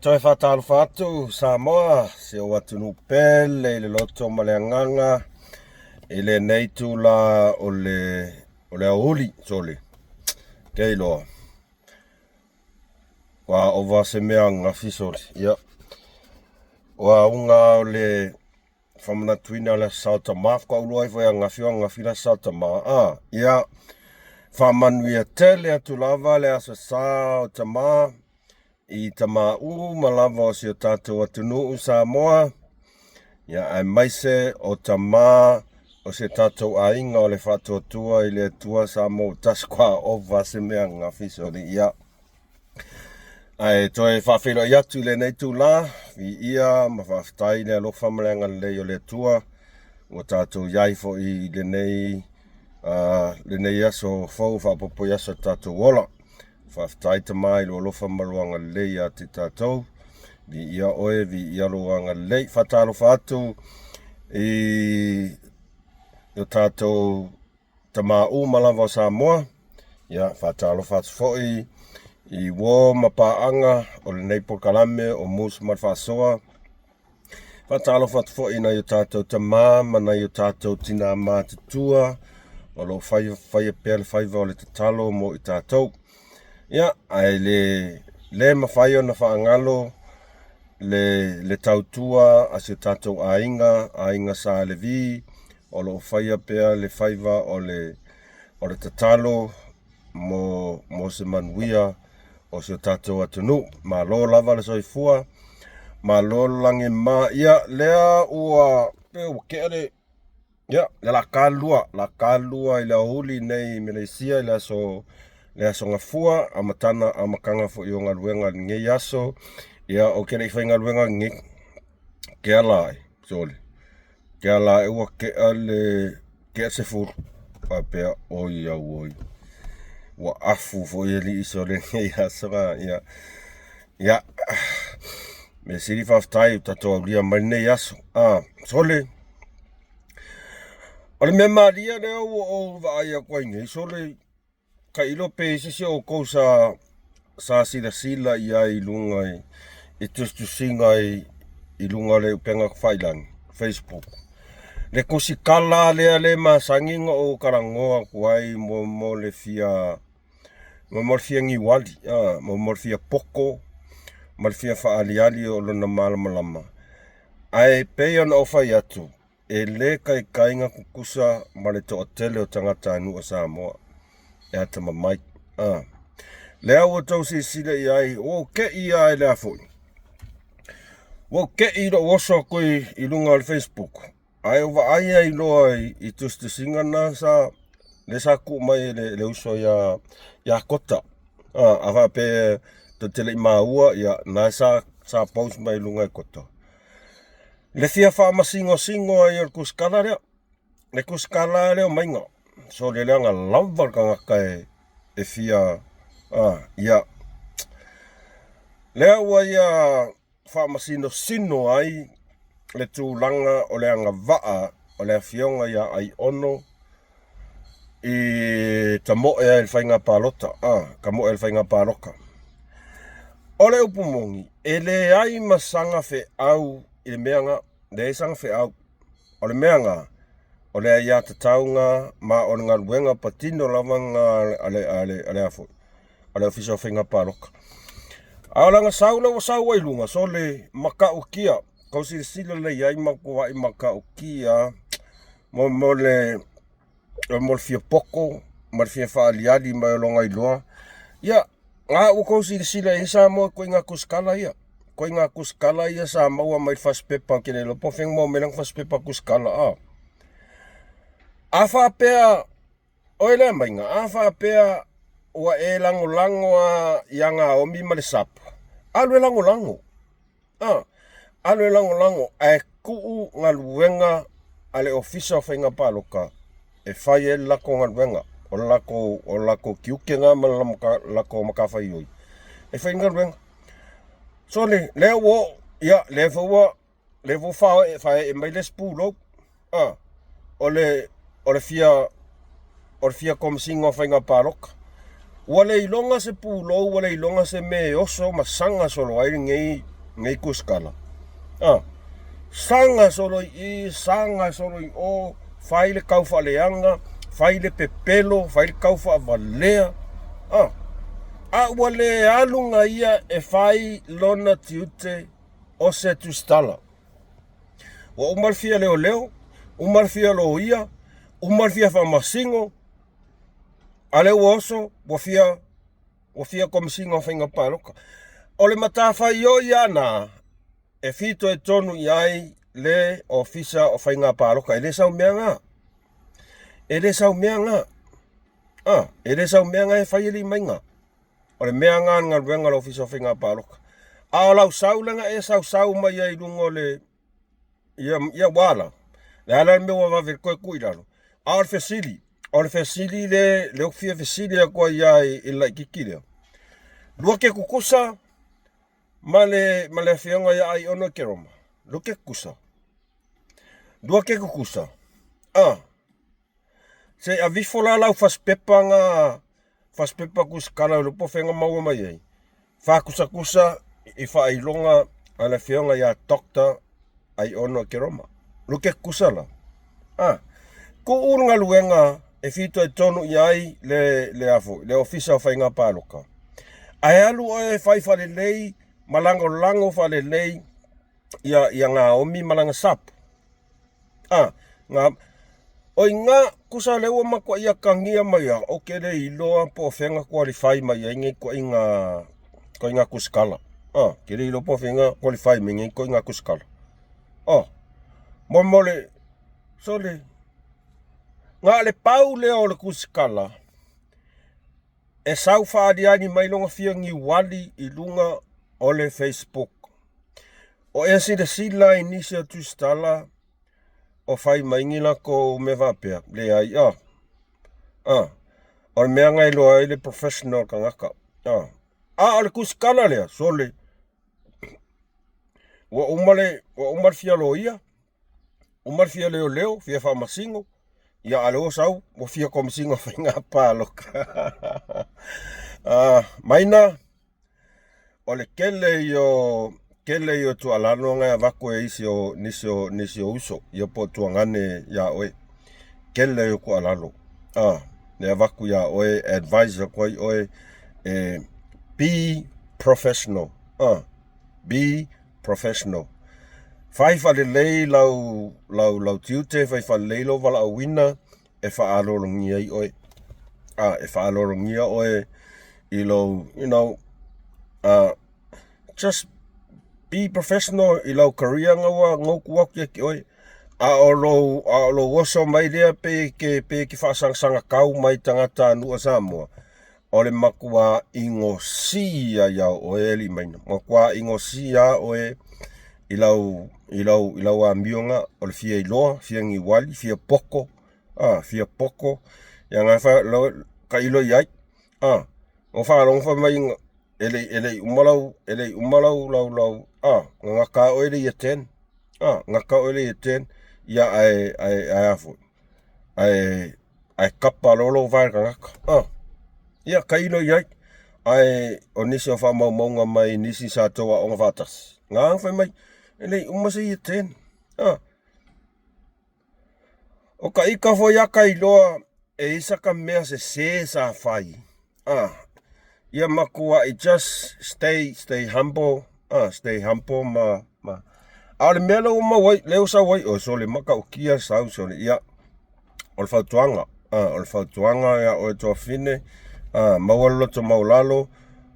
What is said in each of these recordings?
Toi whātālu whātu, Samoa, se o atunu pele, le loto maleanganga, le neitu la o le auli, sole. Kei loa. Wa ova se mea ngafi sole, ia. Wa unga o le whamana tuina le Sautama, kwa uloai fwea ngafi la Sautama, ia. Whamanuia tele atu lava le asa Sautama, I tama malava o si o tātou atunu Samoa. Ia ai maise o tama o si tātou ainga o le whātua tua I le tua Samoa taskwa o vase mea ngafi sori ia. Ai toi whawhilo I atu le nei tu la, I ia ma whawhtai le alofa malenga le o le tua. O tātou iai fo I le nei aso fau whapopo aso tātou wola. Whaftai te mai lo lofa maruanga lei a te tātou. Vi ia oe, vi ia roanga lei. Whataro whātu I tātou te mau malawa o Samoa. Ia, whataro whātu fhoi I wō mapaanga o le Neipo Kalame o Musu Marwhasoa. Whataro whātu fhoi na I tātou te mā, mana I tātou tina mā te tua. O lo whaia pēle whaiva o le te talo mo I tātou. Ia, ai le mawhaio na whaangalo le tautua a se tātou ainga sa le vi, o lo whaia pēr le whaiva o le tatalo mo se manuia o se tātou atunu. Ma lo lava le soifua, ma lo lange ma, ia, lea ua peo kere, ia, le la kalua I le huli nei Malaysia, le aso ngafua, amatana, amakanga fo I o ngaruenga nge yaso, ia o kere I whainga ruenga nge kea lai, soli. Kea lai ua kea se furu, pēr oi au oi. Wa afu fo I li iso le nge yaso ia. Ia, me siri whaftai tato au lia marine yaso. Soli. Ole me maria leo o vaia kwa nge, soli. Ka ilo pe sisi o kou sa sila ia I lunga I tustusinga I lunga le upenga whailangi, Facebook. Le kusi kala lea le masanginga o karangoa kuai mo le fia ngiwali, mo le fia poko, mo le fia whaaliali o lona malamalama. Ai pei ana o whai atu, e le kai kainga kukusa ma le to otele o tangata anu o Samoa. E ata mamai. Lea ua tau si sila I ai, o ke I ai lea fui. O ke I lo oso koe I lunga al Facebook. Ai o wa ai ai loa I tustu singana sa, le sa ku mai le uso ya kota. Awa pe to tele I maua, ya na sa paus mai lunga I kota. Le fia wha masingo ai o kuskala rea. Le kuskala rea mainga. So le leanga lava ka ngaka e fia ia lea ua ia whamasino sino ai le tūlanga o leanga vaa o lea fionga ia ai ono I ta moe ai le whainga pālota ka moe le whainga pāloka o le upumongi e le ai masanga fe au I le meanga le sanga fe au o le meanga o lea ia te taunga ma o ngā ruenga patino lavanga ale afu. Ale ofisa o whinga pāroka. Aolanga saula o sau wailunga, so le maka o kia. Kau si sila le iai mako wa I maka o kia. Mo le fia poko, mo le fia whaaliali mai o longa iloa. Ia, ngā o kau si sila e sa mo koe ngā kuskala ia. Koe ngā kuskala ia sa maua mai whaspepa kene lopo. Whenga mo melang whaspepa kuskala Awha pēr, oile mainga, awha pēr ua e lango ia ngā omi ma le sapu. Alwe lango. Alwe lango, e kuu ngā luenga ale ofisa o whainga pāloka. E whai e lako ngā luenga, o lako kiuke ngā ma lako makawhai oi. E whai ngā luenga. So le wo, ia, le whaua whae e mai le spūlo. O le fia komisinga o whainga pāloka. Wale ilonga se pulo, wale ilonga se me oso masanga solo ai ngei kuskala. Sanga solo i o faile kau faleanga, faile pepelo, faile kau fa valea. Wale alunga ia e fai lona tiute o se tustala. Wa umarfia leo, umarfia lo ia, umarfia fa masingo, ale oso, wafia komisingo whainga paroka. Ole matafa yo yana, e fito e tonu iai le ofisa o whainga paroka. Ele sau meanga. Ele sau meanga. Ele sau meanga e whaieli mainga. Ole meanga ngā ruenga lo ofisa o whainga paroka. Lau sau langa e sau mai ai lungo le ia wala. Le ala mewa wawe koe kuiraro. Ole fesili le ofia fesili a koa iai ila ikikilea. Lua ke kukusa, male whionga ia ai ono ke roma. Lua ke kukusa. Lua ke kukusa. Se a vifola lau faspepa kuskala lupo whenga maua mai ei. Kusa i whailonga ala whionga ia dokta ai ono ke roma. Lua ke kukusa la. Ko urunga luenga e fito e tonu iai le ofisa o whainga pāloka. Ai alu oe whai whalelei, lango whalelei, ia ngā omi malanga sapu. Oi ngā kusa lewa makua ia kangia mai a, o kere i loa po whenga qualify mai a inge ko inga kuskala. Kere i loa po whenga qualify mai inge ko inga kuskala. Mole, sole, ngā le pau leo le kuskala, e sau whaadiani mai longa whiangi wali i lunga o le Facebook. O e sila i nisi a tustala o whai maingila ko me wapea. Le ai, o le mea ngai loa i le professional ka ngaka. O le kuskala lea, sole. Wa umar fia lo ia. Umar fia leo, fia whamasingo. Ia alo sau, mo fia komisingo whainga pāloka. Maina, o le kele yo tu alano ngai wako e nisi o uso. Ia po tuangane ya oe. Kele yo ku alano. Ne wako ya oe, advisor koi oe, be professional. Be professional. Fai whalelei lau tiute, fai whalelei lo wala awina, e whaalolongia i oe. E whaalolongia oe i lo, just be professional i lau career ngawa ngoku wakia ki oe. O lo woso mai lea pe ki whaasangsanga kau mai tangata nua Samoa. O le makua ingosia iau oe li maina. Makua ingosia oe i lau a mionga o le fia iloa, fia ngi wali, fia poko. Fia poko. Ia ngai wha ka ilo iai. O whaalong wha mai ele umalau lau. Ngaka o ele i aten. Ngaka o ele i aten. Ia ai afu. Ai kapa lolo vai ka ngaka. Ia ka ilo iai. Ai o nisi o wha maunga mai nisi sa toa o ngavatas. Ngā wha mai. Ele umasa i aten. O ka ika fo yaka iloa e isa ka mea se sa whai. Ia makua I just stay humble. Stay humble ma. Ale mea leo sa wai o sole maka o kia sau sole. Ia o le whautuanga. O le whautuanga ia o e toa fine. Maualo to maulalo.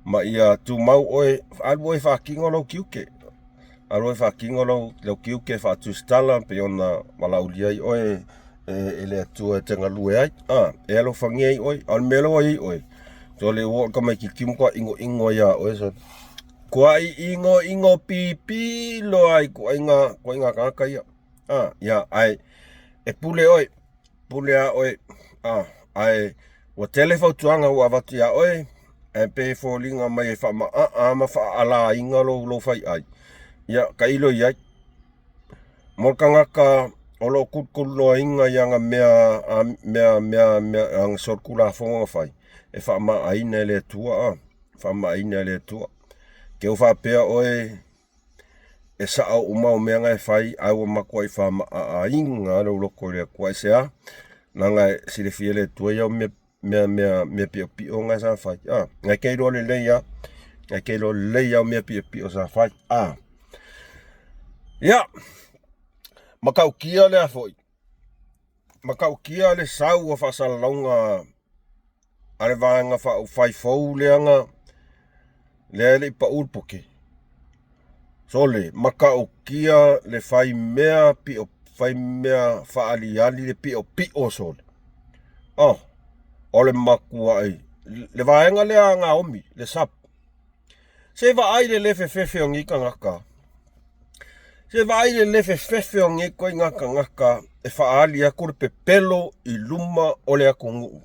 Ma ia tu mau oe. Alu oe whakingo lau kiuke. Alu oe whakingo lau kiuke whaatustala. Pe ona malauliai oe. Ele atua tenga lue ai. E alo whangiai oe. Ale mea lau ai oe. So le o ka mai ki kimu kwa ingo ia oe so. Kua I ingo pipi lo ai kua inga kaka ia. Ia ai e pule oe. Pule a oe. Ai wa telefau tuanga ua watu ia oe. E pe fo linga mai e wha ma wha ala inga lo fai ai. Ia ka ilo iai. Morka ngaka olo kutkulu inga ia nga mea ang sorkula fonga fai. e whaamaaina le tua whaamaaina le tua ke o whapea oe e saa o mau meanga e whai au makua i whaamaainga lo loko le kua sea nanga sile fie le tua iau mea pio ngai sa whai ngai keiro le leia ngai keiro le leia mea pio sa whai ia makau kia le afoi makau kia le sau o whaasalaunga ale vaanga whai fau leanga le i pa ulpoke sole makau kia le whai mea whaaliali le pio sole ole makua ai le vaenga le anga omi le sap se va ai le lefe fefe o ngika ngaka se va ai le lefe fefe o ngika ngaka e whaali aku le pepelo i luma o le akungu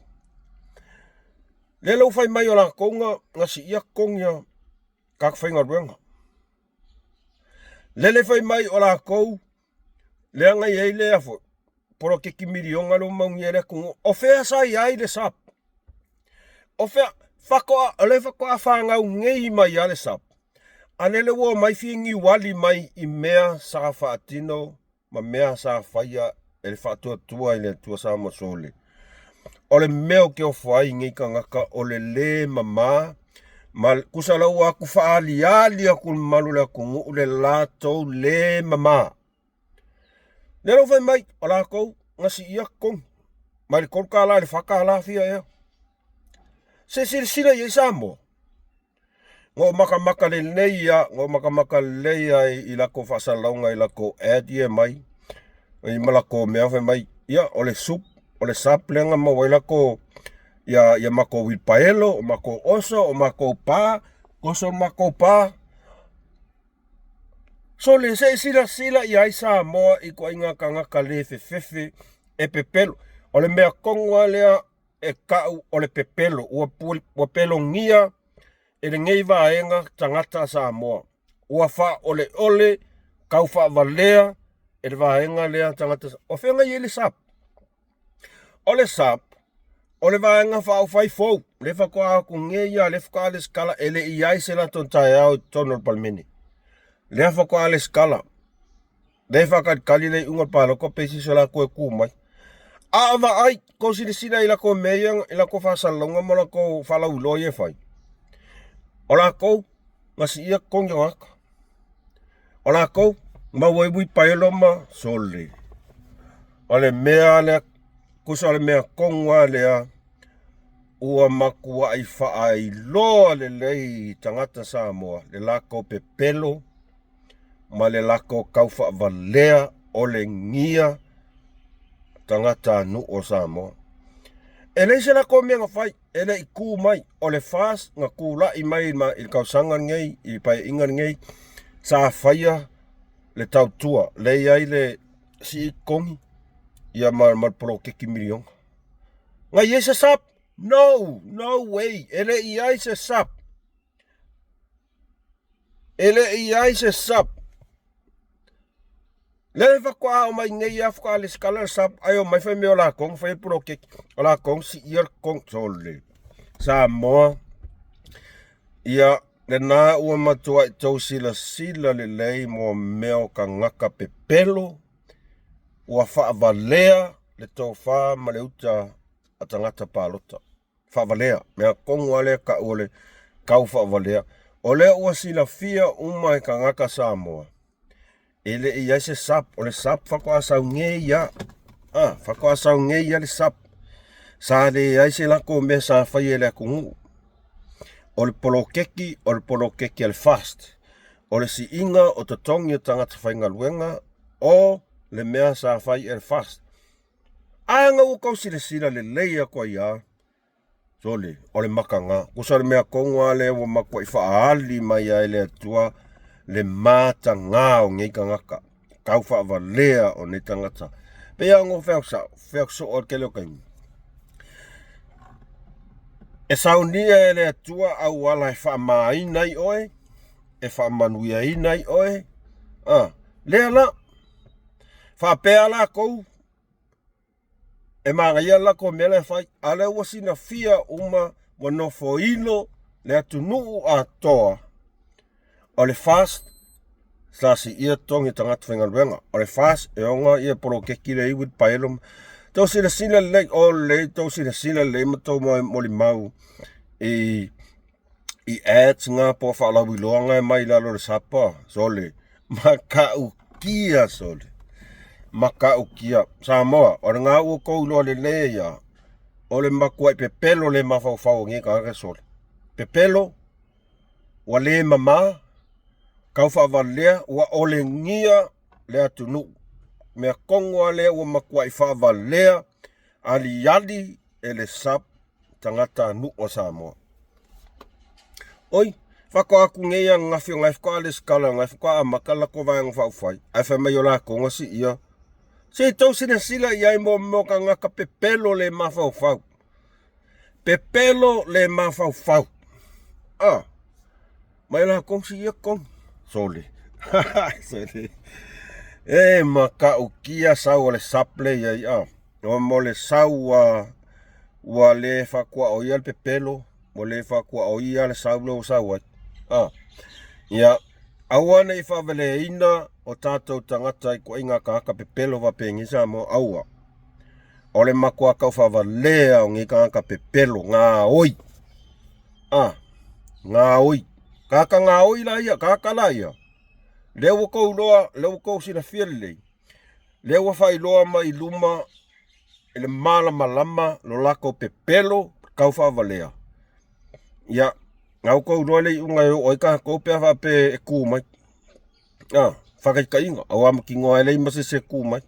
le lau whai mai o la konga ngasi ia kongia kak whainga ruenga le whai mai o la kou le anga iei le afo poro ke kimilionga lo maungi ele kungu o fea sai ai le sap o fea whakoa whangau ngei mai ale sap anele wo mai fiingi wali mai i mea sa whaatino ma mea sa whaia ele whaatua tua ile tua sa masole o le meo ke o whai ngei ka ngaka o le mama ma kusalau aku whaaliali aku malu le kungu le lato le mama le lo whai mai o la kou ngasi ia kong mai le kolkala le whakala fia ea se sila i samo ngo maka le leia ngo maka leia i lako whaasalaunga i lako adie mai i malako mea whai mai ia o le sup o le sap lenga mawa i lako ia mako wilpaelo o mako oso o mako pa koso mako pa so le se sila i ai Samoa i ko inga kangaka le fefe e pepelo o le mea kongwa lea e kau o le pepelo ua pelo ngia e le ngei vaenga tangata Samoa ua wha ole kau wha valea e le vaenga lea tangata o whenga i le sap o le vaenga wha au whai fau le whakoa aku ngeia le whakoa le skala e le iai se la ton tae au tonol palmeni le whakoa le skala le whakat kali le unga paloko pesi se la koe kumai ava ai ko sila i lako mea i lako whasalonga mo lako whalaulo e whai o lako ngasi ia kongi waka o lako mawaiwi paelo ma sole o le mea le kusa le mea kongwa lea ua makua ai whaai loa le lei tangata Samoa le lako pepelo ma le lako kauwha valea o le ngia tangata nu o Samoa e le se lako mea nga whai e le i kū mai o le fast nga kūla i mai ma i kausangan ngei i pai ingan ngei sa whaia le tautua le iai le si kongi ia marpolo ke kimilionga nga i se sap no way ele i ai se sap le whakoa o mai ngei a whakoa le skala sap ai o mai whai meo la kong whai puro ke o la kong si ia kong tole Samoa ia le nā ua matua i tau sila le lei mo meo ka ngaka pepelo ua whaavalea le tau wha ma le uta a tangata pālota whaavalea mea kongua le ka ua le kau whaavalea o le ua sila fia umai ka ngaka Samoa ele i ai se sap o le sap whakoa sau ngeia whakoa sau ngeia le sap sa le ai se lako mea sa whai ele akungu o le polo keki al fast o le si inga o te tongi o tangata whainga luenga o le mea sa whai el fast anga u kau sila le leia kwa ia sole o le makanga kusa le mea kongwa le o makwa i whaali mai ai le atua le mata ngā o ngei ka ngaka kau whaavalea o ne tangata pea ngo wheakso o ke leo kaingi e saunia e le atua au ala e whaamaina i oe e whaamanuia ina i oe le ala whaapea la kou e manga ia lako mele fai, ale ua sina fia uma wanofo ilo le atu nuu a toa. O le fast, sa si ia tongi tangatu whengaluenga. O le fast, e onga ia poro keki le iwit paelum. Tau sila le, o le, tau sila le mato moli mau. I ads nga po whaalawi loanga e mai lalo le sapa. Sole, maka ukia sole. Maka ukia. Samoa, o le ngā ua kou loa le leia. O le makua i pepelo le mawhau ngi ka sole. Pepelo, wa le mama, kau whaavalea, wa ole ngia le atunu. Mea kongoa le ua makua i whaavalea, ali yali e le sap tangata nu o Samoa. Oi, whako aku ngeia ngawhio ngai whako ale skala, ngai whako a makala ko vai ngwhau whai. Ai whamai o la konga si ia. Se tau sila iai mo ka ngaka pepelo le mawhau whau. Pepelo le mawhau whau. Mai la kong si ia kong. Sole. Sole. E maka ukia sau le saple iai o mo le sau wa le whakua o ia le pepelo. Mo le whakua o ia le sau lo sau ai. Ia awana i whawele ina o tātou tangata i kua inga ka pepelo wa pengi sa mo aua. O le makua kau whawalea o ngi ka pepelo ngā oi. Ngā oi. Kaka ngā oi la ia, kaka la ia. Lewa kou loa, lewa kou sina whialilei. Lewa whai loa mai luma ele malama lo lako pepelo kau whawalea. Ia, ngau kou loa lei unga eo oika kou pia whape e kū mai. Whakaika inga, au ama ki ngoa lei masi se kū mai.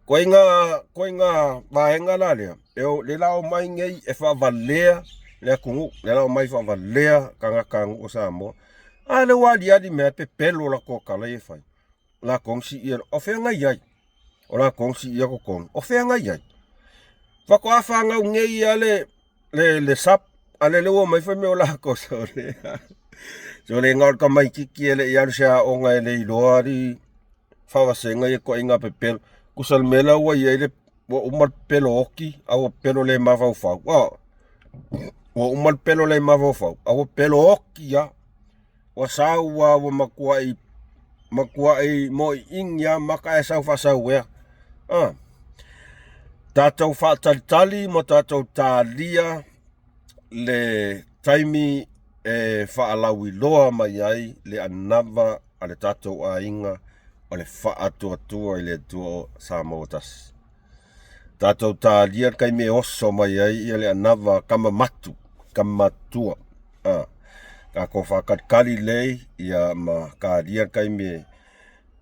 Koe inga vaenga la lea. Eo le lao mai ngei e whawalea le kungu, le lao mai whawalea kangakangu o Samoa. Le wadi adi mea pepelo la ko kala e whai. La kongsi ia, o whea ngai ai. O la kongsi ia ko kong, o whea ngai ai. Whako a whangau ngei a le sap, ale le o mai whai meo la ko so le. So le ngau ka mai kiki ele i alu sea o ngai le iloa di whawasenga i ko inga pepelo. Kusal mela ua i ele wa umat pelo oki, awa pelo le mawau whau. Wa umat pelo le mawau whau, awa pelo oki ya. Wa sau wa makua i mo ingia maka e sau whasau wea. Tātou whaatalitali mo tātou tālia le taimi e whaalawi loa mai ai le anava a le tātou a inga o le whaatua i le tua Samoa tasi. Tātou tālia kai me oso mai ai i le anava kamatua. Ka ko whakatkari lei ia ma ka ria kai me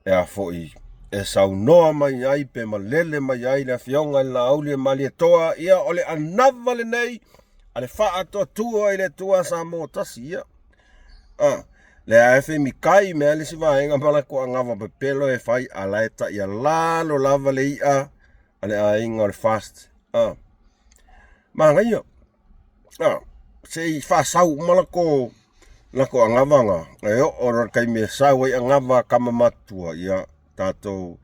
e a foi e sau noa mai ai pe malele mai ai le fionga la auli mali toa ia ole anava le nei ale whaatotua i le tua Samoa tasi ia. Le aefe mi kai me ale si vaenga mala ko angava pepelo e whai alaeta ia lalo lava le ia ale a inga le fast. Manga ia. Se i whasau mala ko lako angavanga. Eo ora kai me sau ai angava kamamatua ia tātou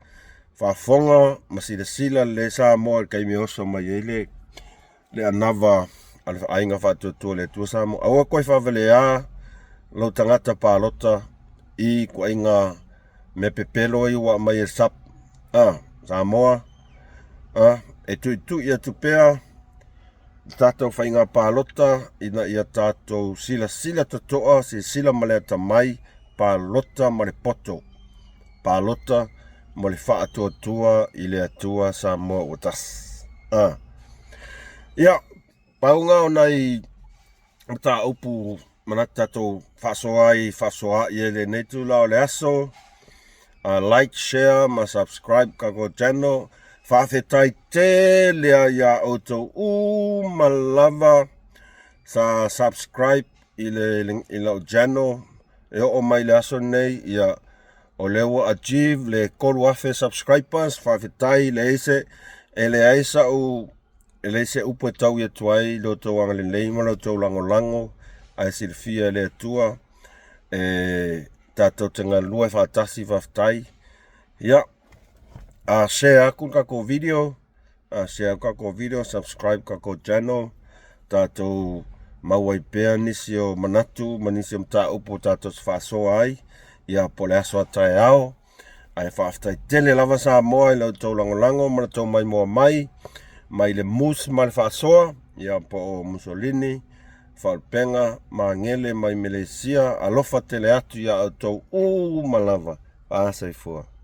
whafonga masila le Samoa kai me oso mai ele le anava ale ainga whatuatua le tua Samoa. Aua koe whawele lo tangata pālota i kua inga me pepelo i wa mai e sap. Samoa. E tu ia tupea tātou whainga pālota ina ia tātou sila totoa sila malea tamai pālota ma le poto. Pālota ma le whaatuatua i le atua Samoa o tas. Ia, paunga o nei ta upu mana tātou whasoa i ele neitu lao le aso. Like, share, ma subscribe ka ko channel. Whawhetai te lea ia auto malava sa subscribe i le channel. E o mai le aso nei ia o lewa achieve le kolu afe subscribers. Whawhetai le eise e le aisa u e le eise upo e tau ia tuai lo tau anga le leima lo tau lango ai silfia le tua tātou tenga lua whaatasi whawhetai ia. Share aku ka ko video share kako video, subscribe kako channel, tātou mauai pēr nisi o manatu, manisi o mta upo tātou whāsoa ai, ia pole aso atai ao, ai whaafitai tele lava sa moa i lau tau langolango, mana tau mai moa mai le mus mai whaasoa, ia po o Mussolini, whaalpenga, Mangele, mai Malaysia, alofa tele atu ia au tau malava, a saifua.